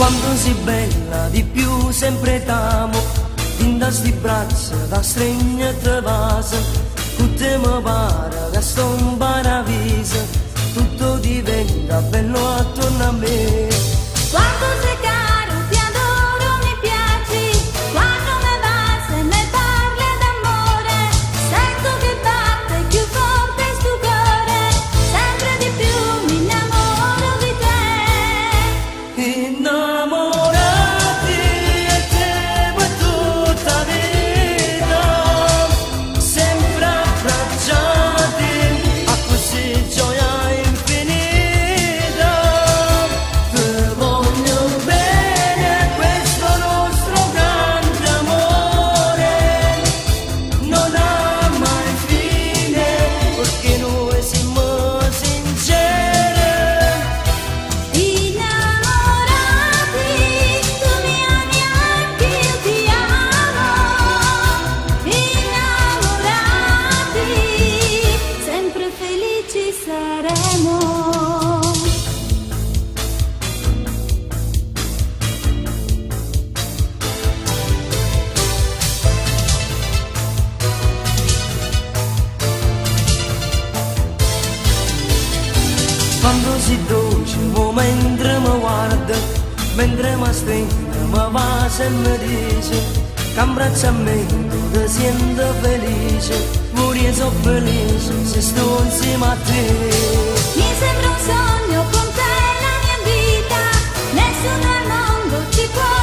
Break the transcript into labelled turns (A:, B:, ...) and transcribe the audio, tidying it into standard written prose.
A: Quando si bella di più sempre t'amo, in da sti braccia da stringere vasa, tutte mi pare che sto in paradiso, tutto diventa bello attorno a me.
B: Quando sei caro ti adoro, mi piaci, quando me vai se ne parli d'amore, sento che batte più forte sto cuore, sempre di più mi innamoro di te.
A: Innamorati e te per tutta vita, sempre abbracciati a così gioia infinita. Ti voglio bene, questo nostro grande amore non ha mai fine, perché noi siamo sinceri.
B: Innamorati, tu mi ami anche io ti amo. Innamorati, sempre felici saremo.
A: Quando si dolce, mentre mi guarda, mentre mi stringe, mi bacia e mi dice che abbraccia a me, ti sento felice, pure io sono felice se sto insieme a te.
B: Mi sembra un sogno con te la mia vita, nessuno al mondo ci può